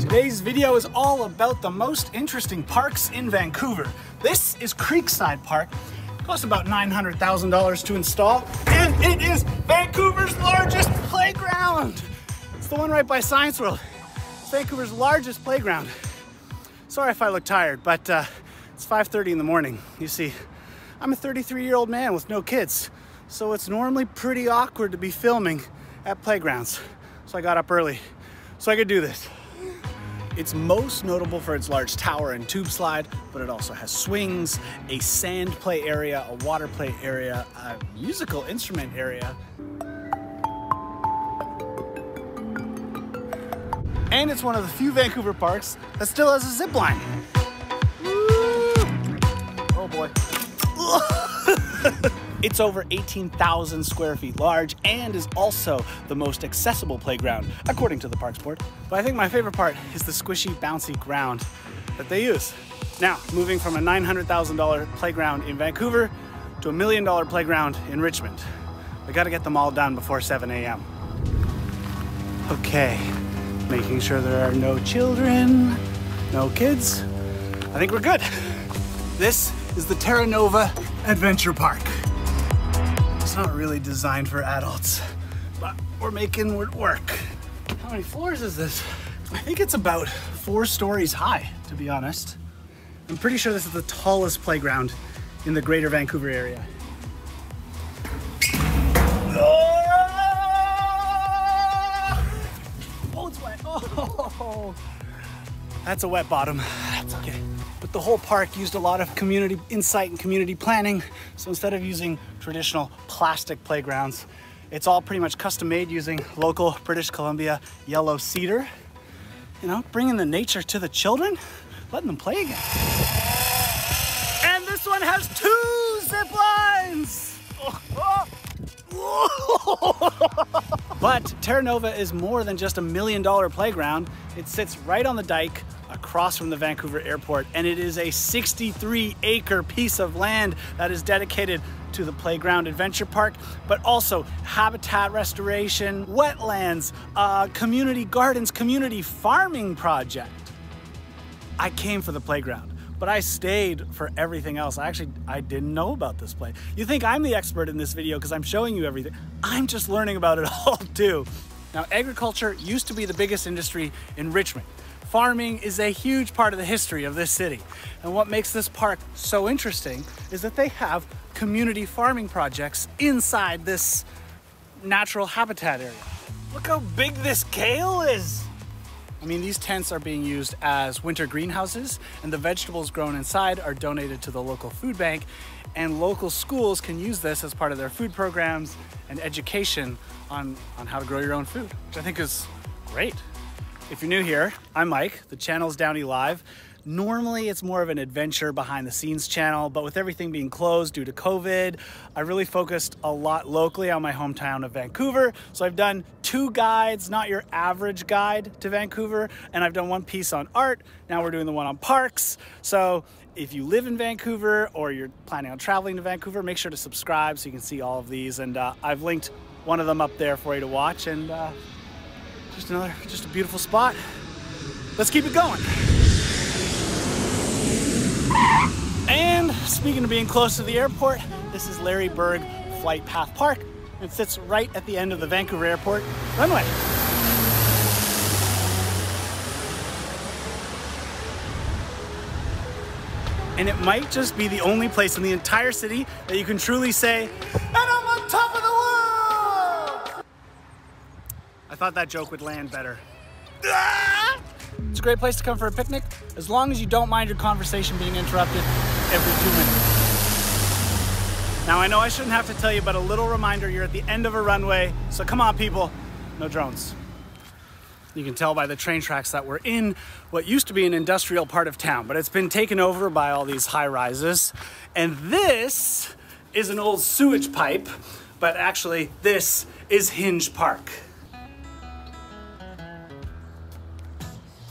Today's video is all about the most interesting parks in Vancouver. This is Creekside Park. It costs about $900,000 to install, and it is Vancouver's largest playground. It's the one right by Science World. It's Vancouver's largest playground. Sorry if I look tired, but it's 5:30 in the morning. You see, I'm a 33-year-old man with no kids, so it's normally pretty awkward to be filming at playgrounds. So I got up early so I could do this. It's most notable for its large tower and tube slide, but it also has swings, a sand play area, a water play area, a musical instrument area, and it's one of the few Vancouver parks that still has a zip line. Oh boy. It's over 18,000 square feet large and is also the most accessible playground, according to the Parks Board. But I think my favorite part is the squishy, bouncy ground that they use. Now, moving from a $900,000 playground in Vancouver to a $1 million playground in Richmond. We gotta get them all done before 7 a.m. Okay, making sure there are no children, no kids. I think we're good. This is the Terra Adventure Park. It's not really designed for adults, but we're making it work. How many floors is this? I think it's about 4 stories high, to be honest. I'm pretty sure this is the tallest playground in the greater Vancouver area. Oh, it's wet. Oh, that's a wet bottom. That's okay. But the whole park used a lot of community insight and community planning. So instead of using traditional plastic playgrounds, it's all pretty much custom made using local British Columbia yellow cedar. You know, bringing the nature to the children, letting them play again. And this one has 2 zip lines. But Terra Nova is more than just a $1 million playground. It sits right on the dike across from the Vancouver airport, and it is a 63-acre piece of land that is dedicated to the playground adventure park, but also habitat restoration, wetlands, community gardens, community farming project. I came for the playground, but I stayed for everything else. I didn't know about this place. You think I'm the expert in this video because I'm showing you everything. I'm just learning about it all too. Now, agriculture used to be the biggest industry in Richmond. Farming is a huge part of the history of this city. And what makes this park so interesting is that they have community farming projects inside this natural habitat area. Look how big this kale is. I mean, these tents are being used as winter greenhouses, and the vegetables grown inside are donated to the local food bank, and local schools can use this as part of their food programs and education on how to grow your own food, which I think is great. If you're new here, I'm Mike. The channel's DownieLive. Normally, it's more of an adventure behind the scenes channel, but with everything being closed due to COVID, I really focused a lot locally on my hometown of Vancouver. So I've done 2 guides, not your average guide to Vancouver, and I've done 1 piece on art. Now we're doing the one on parks. So if you live in Vancouver or you're planning on traveling to Vancouver, make sure to subscribe so you can see all of these. And I've linked one of them up there for you to watch. And just a beautiful spot. Let's keep it going. And speaking of being close to the airport, this is Berg Flight Path Park. It sits right at the end of the Vancouver Airport runway. And it might just be the only place in the entire city that you can truly say, and I'm on top of the world! I thought that joke would land better. It's a great place to come for a picnic, as long as you don't mind your conversation being interrupted every 2 minutes. Now, I know I shouldn't have to tell you, but a little reminder, you're at the end of a runway, so come on, people, no drones. You can tell by the train tracks that we're in what used to be an industrial part of town, but it's been taken over by all these high rises. And this is an old sewage pipe, but actually this is Hinge Park.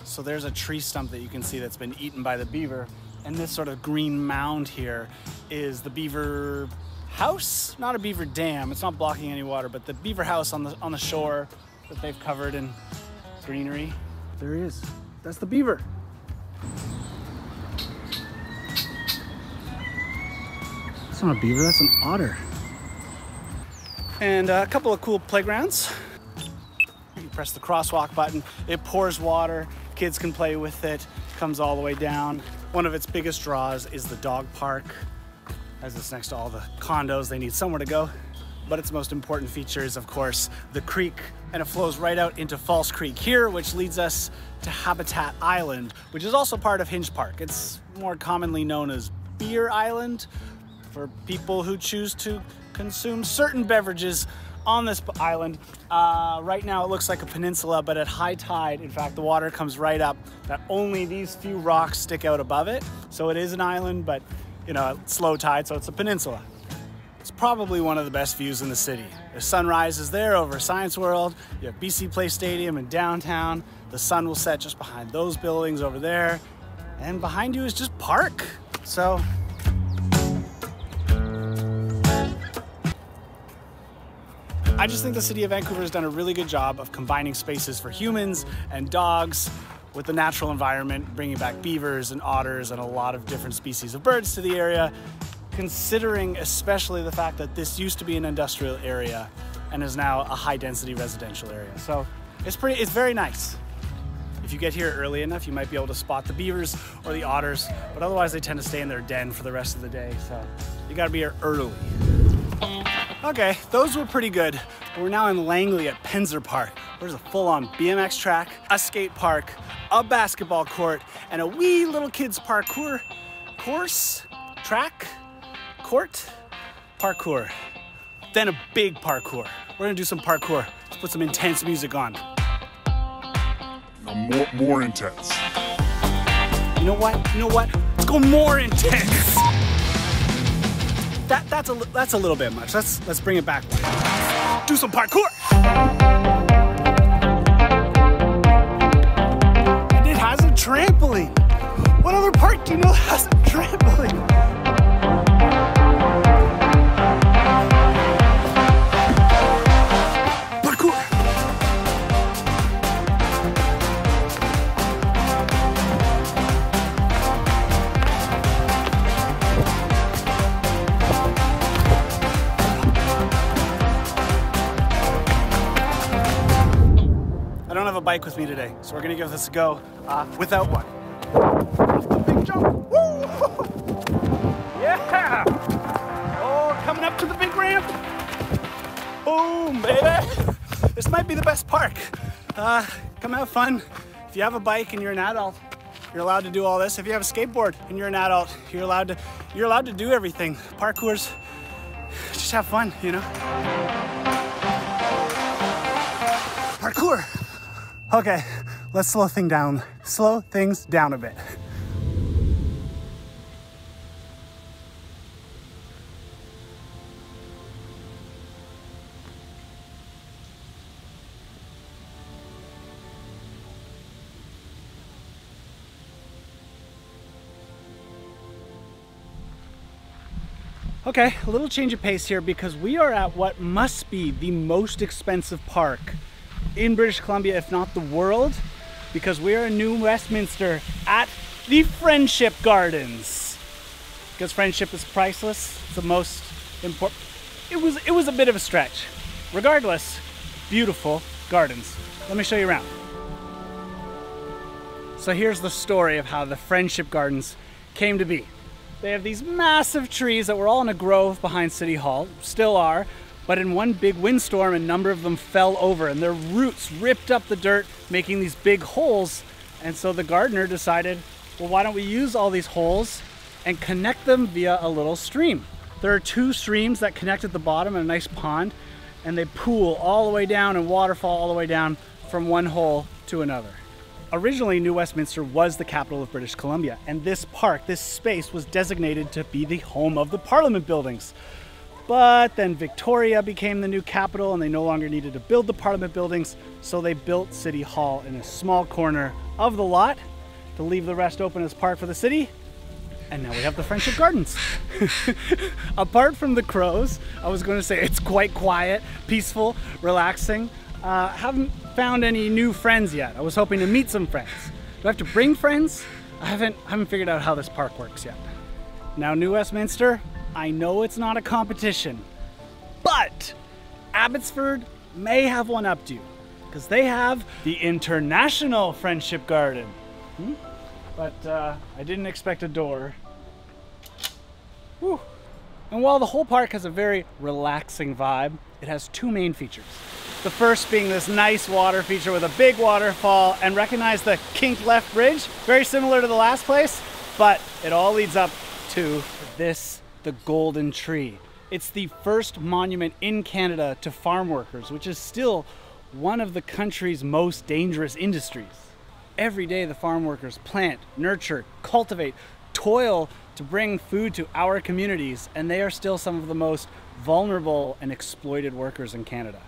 So there's a tree stump that you can see that's been eaten by the beaver. And this sort of green mound here is the beaver house, not a beaver dam. It's not blocking any water, but the beaver house on the shore that they've covered in greenery. There he is. that's the beaver. That's not a beaver, that's an otter. And a couple of cool playgrounds. You press the crosswalk button, it pours water, kids can play with it, comes all the way down. One of its biggest draws is the dog park. As it's next to all the condos, they need somewhere to go. But its most important feature is, of course, the creek, and it flows right out into False Creek here, which leads us to Habitat Island, which is also part of Hinge Park. It's more commonly known as Beer Island for people who choose to consume certain beverages on this island. Right now it looks like a peninsula, but at high tide, in fact, the water comes right up, that only these few rocks stick out above it. So it is an island, but you know, at slow tide, so it's a peninsula. It's probably one of the best views in the city. The sunrise is there over Science World. You have BC Place Stadium in downtown. The sun will set just behind those buildings over there. And behind you is just park. So, I just think the city of Vancouver has done a really good job of combining spaces for humans and dogs with the natural environment, bringing back beavers and otters and a lot of different species of birds to the area, considering especially the fact that this used to be an industrial area and is now a high-density residential area. So it's very nice. If you get here early enough, you might be able to spot the beavers or the otters, but otherwise they tend to stay in their den for the rest of the day, so you gotta be here early. Okay, those were pretty good. We're now in Langley at Penzer Park. There's a full-on BMX track, a skate park, a basketball court, and a wee little kids parkour parkour. Then a big parkour. We're gonna do some parkour. Let's put some intense music on. No, more intense. You know what? Let's go more intense. That's a little bit much. Let's bring it back. Do some parkour. And it has a trampoline. What other park do you know has a trampoline? Parkour. I don't have a bike with me today, so we're gonna give this a go without one. Big jump! Woo! Yeah! Oh, coming up to the big ramp. Boom, baby! This might be the best park. Come have fun. If you have a bike and you're an adult, you're allowed to do all this. If you have a skateboard and you're an adult, you're allowed to do everything. Parkour's just have fun, you know? Parkour! Okay, let's slow things down a bit. Okay, a little change of pace here because we are at what must be the most expensive park in British Columbia, if not the world, because we are in New Westminster at the Friendship Gardens. Because friendship is priceless, it's the most important. It was a bit of a stretch. Regardless, beautiful gardens. Let me show you around. So here's the story of how the Friendship Gardens came to be. They have these massive trees that were all in a grove behind City Hall, still are, but in one big windstorm, a number of them fell over and their roots ripped up the dirt, making these big holes. And so the gardener decided, well, why don't we use all these holes and connect them via a little stream? There are two streams that connect at the bottom in a nice pond, and they pool all the way down and waterfall all the way down from one hole to another. Originally, New Westminster was the capital of British Columbia, and this park, this space, was designated to be the home of the Parliament buildings. But then Victoria became the new capital and they no longer needed to build the Parliament buildings, so they built City Hall in a small corner of the lot to leave the rest open as park for the city. And now we have the Friendship Gardens. Apart from the crows, I was going to say it's quite quiet, peaceful, relaxing. Haven't found any new friends yet. I was hoping to meet some friends. Do I have to bring friends? I haven't figured out how this park works yet. Now, New Westminster, I know it's not a competition, but Abbotsford may have one up to you because they have the International Friendship Garden. But I didn't expect a door. Whew. And while the whole park has a very relaxing vibe, it has two main features. The first being this nice water feature with a big waterfall, and recognize the kinked left bridge? Very similar to the last place, but it all leads up to this, the golden tree. It's the first monument in Canada to farm workers, which is still one of the country's most dangerous industries. Every day the farm workers plant, nurture, cultivate, toil to bring food to our communities, and they are still some of the most vulnerable and exploited workers in Canada.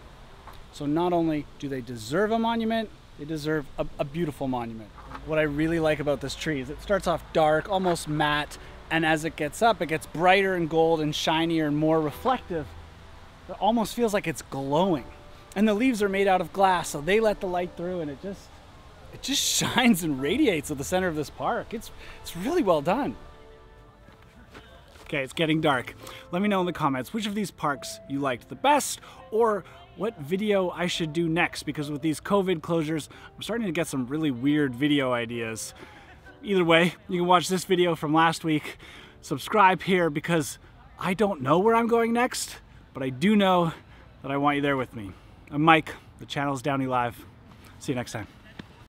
So not only do they deserve a monument, they deserve a beautiful monument. What I really like about this tree is it starts off dark, almost matte, and as it gets up, it gets brighter and gold and shinier and more reflective. It almost feels like it's glowing. And the leaves are made out of glass, so they let the light through, and it just shines and radiates at the center of this park. It's really well done. Okay, it's getting dark. Let me know in the comments which of these parks you liked the best, or what video I should do next, because with these COVID closures, I'm starting to get some really weird video ideas. Either way, you can watch this video from last week. Subscribe here because I don't know where I'm going next, but I do know that I want you there with me. I'm Mike, the channel is DownieLive. See you next time.